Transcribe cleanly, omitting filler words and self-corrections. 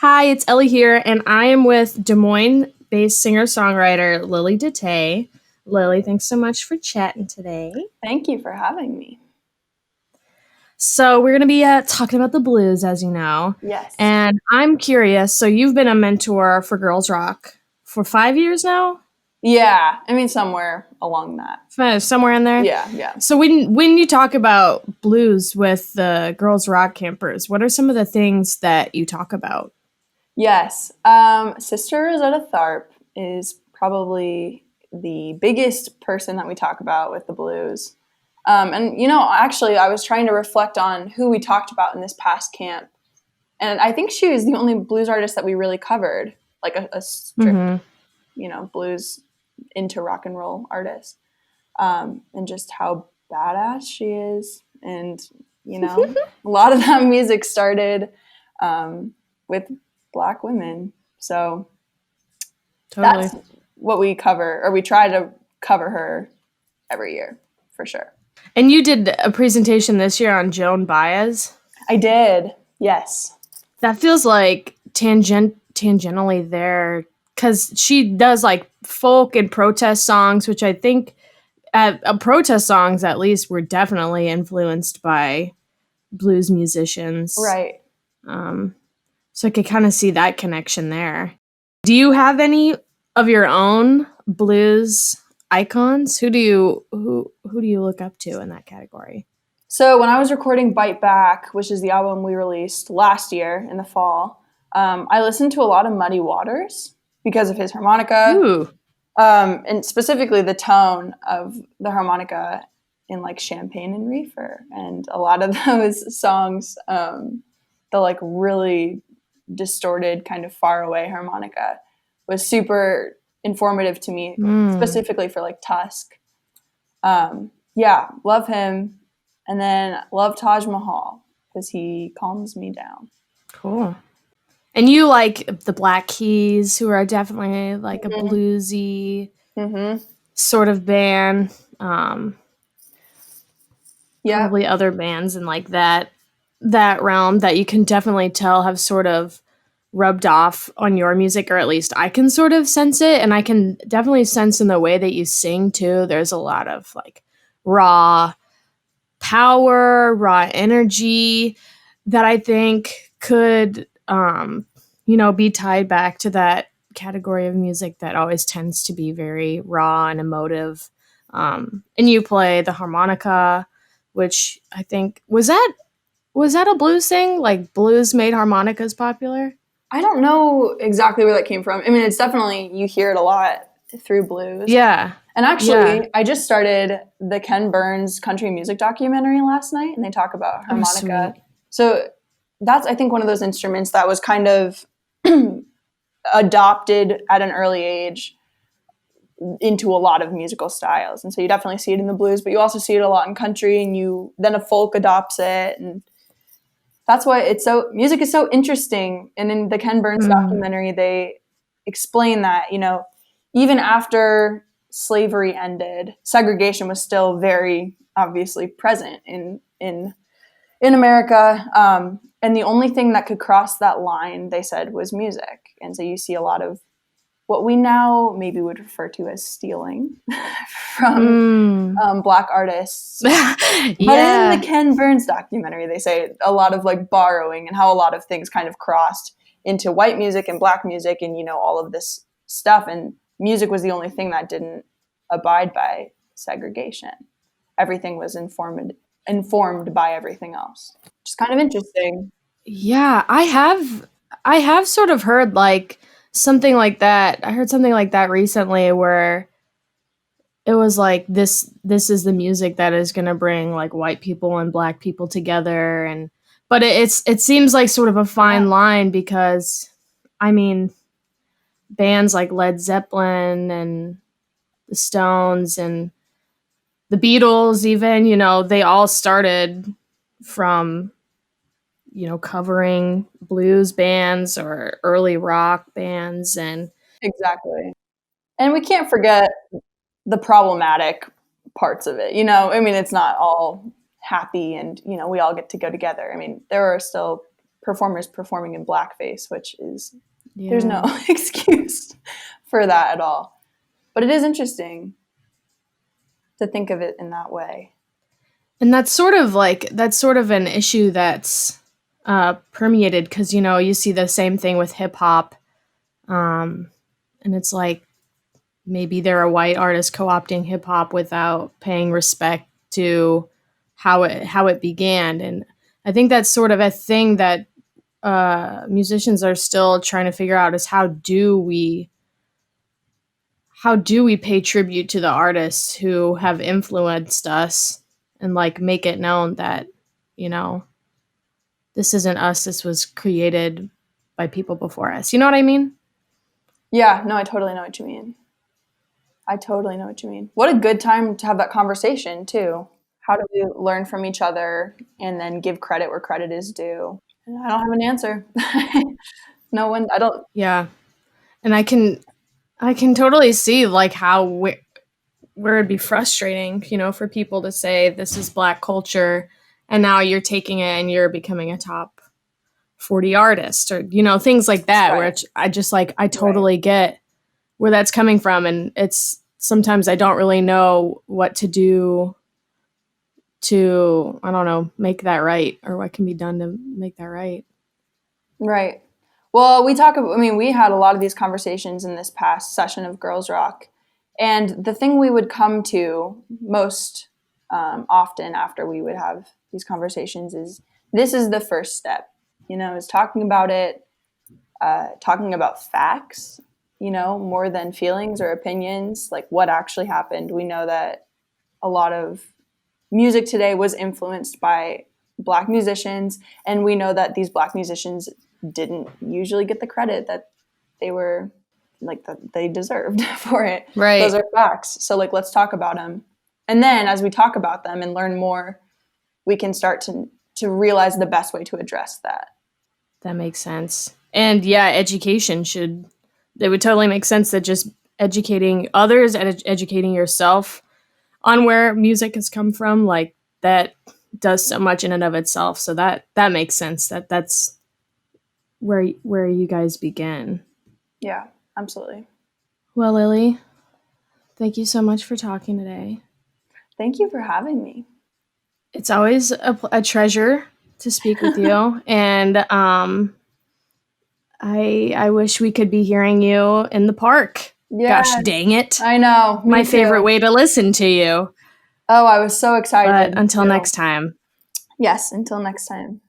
Hi, it's Ellie here, and I am with Des Moines-based singer-songwriter Lily DeTaye. Lily, thanks so much for chatting today. Thank you for having me. So we're going to be talking about the blues, as you know. Yes. And I'm curious, so you've been a mentor for Girls Rock for 5 years now? Yeah, I mean somewhere along that. Somewhere in there? Yeah. So when you talk about blues with the Girls Rock campers, what are some of the things that you talk about? Yes. Sister Rosetta Tharpe is probably the biggest person that we talk about with the blues. Actually, I was trying to reflect on who we talked about in this past camp. And I think she was the only blues artist that we really covered, like a strict, blues into rock and roll artist. And just how badass she is. And, a lot of that music started with Black women. So Totally. that's what we cover, or we try to cover her every year, for sure. And you did a presentation this year on Joan Baez. I did, yes. That feels like tangentially there, because she does like folk and protest songs, which I think protest songs at least were definitely influenced by blues musicians. Right. So I could kind of see that connection there. Do you have any of your own blues icons? Who do you look up to in that category? So when I was recording Bite Back, which is the album we released last year in the fall, I listened to a lot of Muddy Waters because of his harmonica. Ooh. And specifically the tone of the harmonica in like Champagne and Reefer. And a lot of those songs, the like really distorted kind of far away harmonica was super informative to me, specifically for like Tusk. Love him. And then love Taj Mahal because he calms me down. Cool. And you like the Black Keys, who are definitely like a bluesy sort of band. Probably other bands in like that realm that you can definitely tell have sort of rubbed off on your music, or at least I can sort of sense it, and I can definitely sense in the way that you sing too. There's a lot of like raw power, raw energy that I think could be tied back to that category of music that always tends to be very raw and emotive. And you play the harmonica, which I think was that a blues thing? Like blues made harmonicas popular? I don't know exactly where that came from. I mean, it's definitely, you hear it a lot through blues. Yeah. And actually, I just started the Ken Burns country music documentary last night, and they talk about harmonica. So that's, I think, one of those instruments that was kind of adopted at an early age into a lot of musical styles. And so you definitely see it in the blues, but you also see it a lot in country, and then a folk adopts it. And that's why music is so interesting. And in the Ken Burns documentary, they explain that, even after slavery ended, segregation was still very obviously present in America. And the only thing that could cross that line, they said, was music. And so you see a lot of what we now maybe would refer to as stealing from Black artists. But in the Ken Burns documentary, they say a lot of like borrowing, and how a lot of things kind of crossed into white music and Black music, and all of this stuff. And music was the only thing that didn't abide by segregation. Everything was informed by everything else. Which is kind of interesting. Yeah, I have sort of heard like something like that. I heard something like that recently where it was like this is the music that is going to bring like white people and Black people together, but it seems like sort of a fine line, because I mean bands like Led Zeppelin and the Stones and the Beatles even, they all started from covering blues bands or early rock bands. And exactly. And we can't forget the problematic parts of it. I mean, it's not all happy and, we all get to go together. I mean, there are still performers performing in blackface, which is there's no Yeah. excuse for that at all. But it is interesting to think of it in that way. And that's sort of an issue that's permeated because, you know, you see the same thing with hip hop. And it's like maybe they're a white artist co-opting hip hop without paying respect to how it began. And I think that's sort of a thing that musicians are still trying to figure out is how do we pay tribute to the artists who have influenced us and like make it known that, you know, this isn't us, this was created by people before us. You know what I mean? Yeah, no, I totally know what you mean. I totally know what you mean. What a good time to have that conversation, too. How do we learn from each other and then give credit where credit is due? And I don't have an answer. No one, I don't, Yeah. And I can totally see like how where it'd be frustrating, you know, for people to say this is black culture and now you're taking it and you're becoming a top 40 artist or, you know, things like that, right, which I just like, I right, totally get where that's coming from. And it's sometimes I don't really know what to do to, I don't know, make that right or what can be done to make that right. right. Well, we talk about, I mean, we had a lot of these conversations in this past session of Girls Rock. And the thing we would come to most often after we would have these conversations is this is the first step, you know, is talking about it, talking about facts, you know, more than feelings or opinions, like what actually happened. We know that a lot of music today was influenced by black musicians, and we know that these black musicians didn't usually get the credit that they were like that they deserved for it. Those Right. are facts. So like let's talk about them. And then as we talk about them and learn more, we can start to realize the best way to address that. That makes sense. And yeah, education should, it would totally make sense that just educating others and educating yourself on where music has come from, like that does so much in and of itself. So that makes sense. That's where you guys begin. Yeah, absolutely. Well, Lily, thank you so much for talking today. Thank you for having me. It's always a treasure to speak with you, and I wish we could be hearing you in the park. Gosh Yes, dang it! I know. My Me favorite too. way to listen to you. Oh, I was so But excited until too. next time. Yes, until next time.